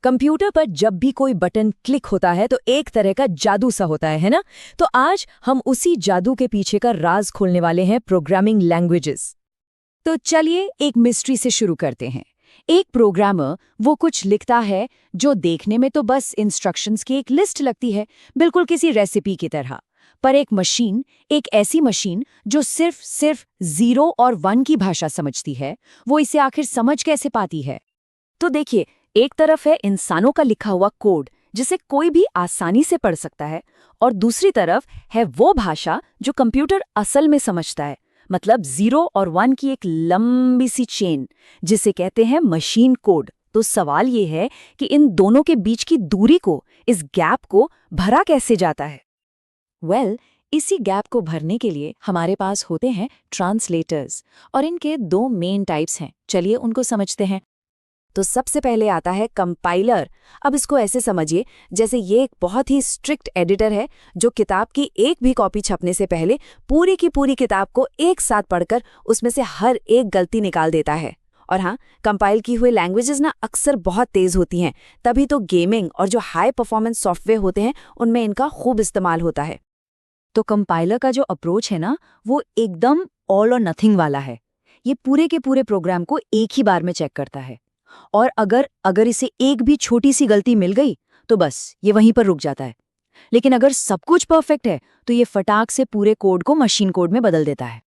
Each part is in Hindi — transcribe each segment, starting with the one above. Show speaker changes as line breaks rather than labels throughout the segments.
कंप्यूटर पर जब भी कोई बटन क्लिक होता है तो एक तरह का जादू सा होता है ना? तो आज हम उसी जादू के पीछे का राज खोलने वाले हैं, प्रोग्रामिंग लैंग्वेजेस। तो चलिए एक मिस्ट्री से शुरू करते हैं। एक प्रोग्रामर वो कुछ लिखता है जो देखने में तो बस इंस्ट्रक्शंस की एक लिस्ट लगती है, बिल्कुल किसी रेसिपी की तरह। पर एक ऐसी मशीन जो सिर्फ 0 और 1 की भाषा समझती है, वो इसे आखिर समझ कैसे पाती है? तो देखिए, एक तरफ है इंसानों का लिखा हुआ कोड जिसे कोई भी आसानी से पढ़ सकता है, और दूसरी तरफ है वो भाषा जो कंप्यूटर असल में समझता है, मतलब 0 और 1 की एक लंबी सी चेन, जिसे कहते हैं मशीन कोड। तो सवाल ये है कि इन दोनों के बीच की दूरी को, इस गैप को भरा कैसे जाता है? इसी गैप को भरने के लिए हमारे पास होते हैं ट्रांसलेटर्स, और इनके 2 मेन टाइप्स हैं। चलिए उनको समझते हैं। तो सबसे पहले आता है कंपाइलर। अब इसको ऐसे समझिए जैसे ये एक बहुत ही स्ट्रिक्ट एडिटर है जो किताब की एक भी कॉपी छपने से पहले पूरी की पूरी किताब को एक साथ पढ़कर उसमें से हर एक गलती निकाल देता है। और हाँ, कंपाइल की हुई लैंग्वेजेस ना अक्सर बहुत तेज होती हैं, तभी तो गेमिंग और जो हाई परफॉर्मेंस सॉफ्टवेयर होते हैं उनमें इनका खूब इस्तेमाल होता है। तो कंपाइलर का जो अप्रोच है ना, वो एकदम ऑल और नथिंग वाला है। ये पूरे के पूरे प्रोग्राम को एक ही बार में चेक करता है, और अगर इसे एक भी छोटी सी गलती मिल गई तो बस ये वहीं पर रुक जाता है। लेकिन अगर सब कुछ परफेक्ट है तो ये फटाक से पूरे कोड को मशीन कोड में बदल देता है।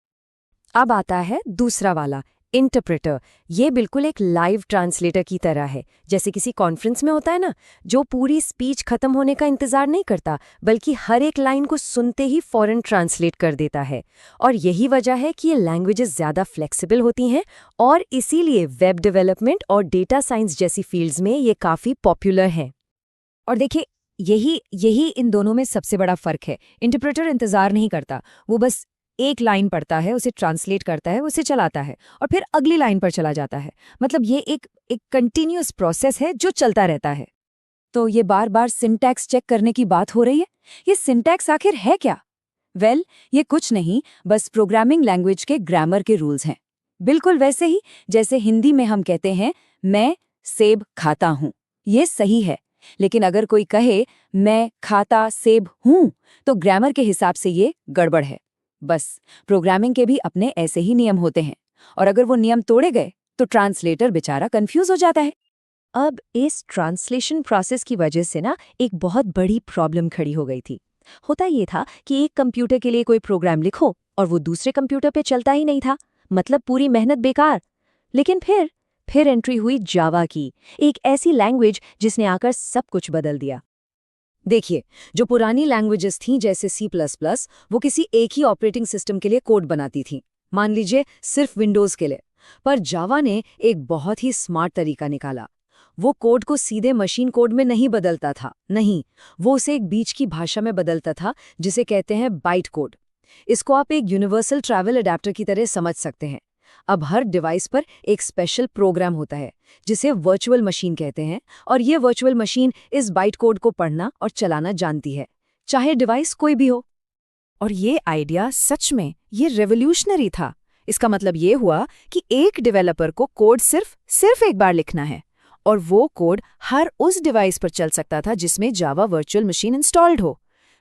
अब आता है दूसरा वाला, इंटरप्रेटर। ये बिल्कुल एक लाइव ट्रांसलेटर की तरह है, जैसे किसी कॉन्फ्रेंस में होता है ना, जो पूरी स्पीच खत्म होने का इंतजार नहीं करता, बल्कि हर एक लाइन को सुनते ही फौरन ट्रांसलेट कर देता है। और यही वजह है कि ये लैंग्वेजेस ज़्यादा फ्लेक्सिबल होती हैं, और इसीलिए वेब डेवलपमेंट और डेटा साइंस जैसी फील्ड्स में ये काफ़ी पॉपुलर है। और देखिए, यही इन दोनों में सबसे बड़ा फ़र्क है। इंटरप्रेटर इंतज़ार नहीं करता, वो बस एक लाइन पढ़ता है, उसे ट्रांसलेट करता है, उसे चलाता है, और फिर अगली लाइन पर चला जाता है। मतलब ये एक कंटिन्यूअस प्रोसेस है जो चलता रहता है। तो ये बार बार सिंटैक्स चेक करने की बात हो रही है। ये सिंटैक्स आखिर है क्या? ये कुछ नहीं, बस प्रोग्रामिंग लैंग्वेज के ग्रामर के रूल्स हैं। बिल्कुल वैसे ही जैसे हिंदी में हम कहते हैं मैं सेब खाता हूँ, ये सही है। लेकिन अगर कोई कहे मैं खाता सेब हूँ, तो ग्रामर के हिसाब से ये गड़बड़ है। बस प्रोग्रामिंग के भी अपने ऐसे ही नियम होते हैं, और अगर वो नियम तोड़े गए तो ट्रांसलेटर बेचारा कंफ्यूज हो जाता है। अब इस ट्रांसलेशन प्रोसेस की वजह से ना एक बहुत बड़ी प्रॉब्लम खड़ी हो गई थी। होता ये था कि एक कंप्यूटर के लिए कोई प्रोग्राम लिखो और वो दूसरे कंप्यूटर पे चलता ही नहीं था, मतलब पूरी मेहनत बेकार। लेकिन फिर एंट्री हुई जावा की, एक ऐसी लैंग्वेज जिसने आकर सब कुछ बदल दिया। देखिए, जो पुरानी लैंग्वेजेस थीं जैसे C++, वो किसी एक ही ऑपरेटिंग सिस्टम के लिए कोड बनाती थीं, मान लीजिए सिर्फ विंडोज़ के लिए। पर जावा ने एक बहुत ही स्मार्ट तरीका निकाला। वो कोड को सीधे मशीन कोड में नहीं बदलता था, नहीं, वो उसे एक बीच की भाषा में बदलता था जिसे कहते हैं बाइट कोड। इसको आप एक यूनिवर्सल ट्रैवल अडेप्टर की तरह समझ सकते हैं। अब हर डिवाइस पर एक स्पेशल प्रोग्राम होता है जिसे वर्चुअल मशीन कहते हैं, और ये वर्चुअल मशीन इस बाइट कोड को पढ़ना और चलाना जानती है, चाहे डिवाइस कोई भी हो। और ये आइडिया सच में ये रेवोल्यूशनरी था। इसका मतलब ये हुआ कि एक डेवलपर को कोड सिर्फ एक बार लिखना है, और वो कोड हर उस डिवाइस पर चल सकता था जिसमें जावा वर्चुअल मशीन इंस्टॉल्ड हो।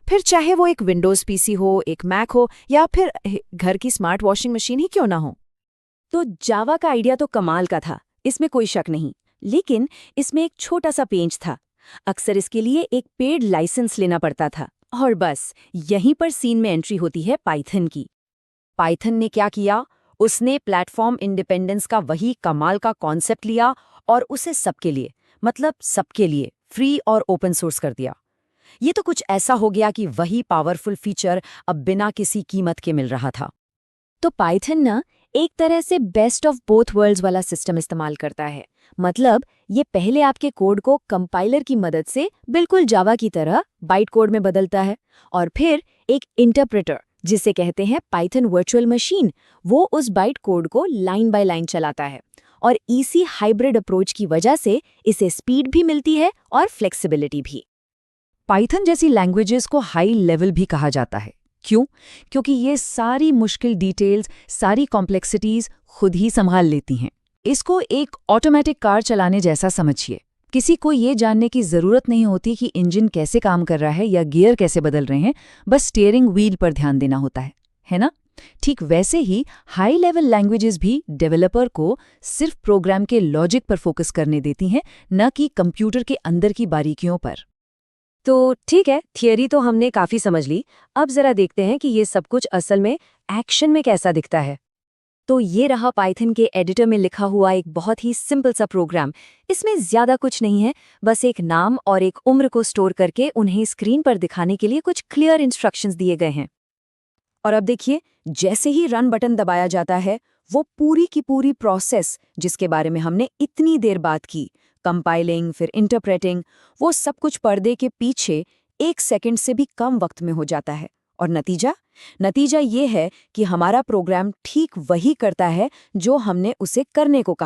फिर चाहे वो एक विंडोज़ पीसी हो, एक मैक हो, या फिर घर की स्मार्ट वॉशिंग मशीन ही क्यों ना हो। तो जावा का आइडिया तो कमाल का था, इसमें कोई शक नहीं। लेकिन इसमें एक छोटा सा पेंच था। अक्सर इसके लिए एक पेड लाइसेंस लेना पड़ता था। और बस यहीं पर सीन में एंट्री होती है पाइथन की। पाइथन ने क्या किया? उसने प्लेटफॉर्म इंडिपेंडेंस का वही कमाल का कॉन्सेप्ट लिया और उसे सबके लिए फ्री और ओपन सोर्स कर दिया। ये तो कुछ ऐसा हो गया कि वही पावरफुल फीचर अब बिना किसी कीमत के मिल रहा था। तो पाइथन ना एक तरह से बेस्ट ऑफ बोथ वर्ल्ड्स वाला सिस्टम इस्तेमाल करता है। मतलब ये पहले आपके कोड को कंपाइलर की मदद से बिल्कुल जावा की तरह बाइट कोड में बदलता है, और फिर एक इंटरप्रेटर जिसे कहते हैं पाइथन वर्चुअल मशीन, वो उस बाइट कोड को लाइन बाय लाइन चलाता है। और इसी हाइब्रिड अप्रोच की वजह से इसे स्पीड भी मिलती है और फ्लेक्सिबिलिटी भी। पाइथन जैसी लैंग्वेजेस को हाई लेवल भी कहा जाता है। क्यों? क्योंकि ये सारी मुश्किल डिटेल्स, सारी कॉम्प्लेक्सिटीज खुद ही संभाल लेती हैं। इसको एक ऑटोमेटिक कार चलाने जैसा समझिए।
किसी को ये जानने की ज़रूरत नहीं होती कि इंजन कैसे काम कर रहा है या गियर कैसे बदल रहे हैं, बस स्टीयरिंग व्हील पर ध्यान देना होता है ना? ठीक वैसे ही हाई लेवल लैंग्वेजेस भी डेवलपर को सिर्फ प्रोग्राम के लॉजिक पर फोकस करने देती हैं, न कि कंप्यूटर के अंदर की बारीकियों पर।
तो ठीक है, थियरी तो हमने काफी समझ ली। अब जरा देखते हैं कि ये सब कुछ असल में एक्शन में कैसा दिखता है। तो ये रहा पाइथन के एडिटर में लिखा हुआ एक बहुत ही सिंपल सा प्रोग्राम। इसमें ज्यादा कुछ नहीं है, बस एक नाम और एक उम्र को स्टोर करके उन्हें स्क्रीन पर दिखाने के लिए कुछ क्लियर इंस्ट्रक्शंस दिए गए हैं। और अब देखिए, जैसे ही रन बटन दबाया जाता है, वो पूरी की पूरी प्रोसेस जिसके बारे में हमने इतनी देर बात की, कंपाइलिंग फिर इंटरप्रेटिंग, वो सब कुछ पर्दे के पीछे 1 सेकंड से भी कम वक्त में हो जाता है। और नतीजा ये है कि हमारा प्रोग्राम ठीक वही करता है जो हमने उसे करने को कहा।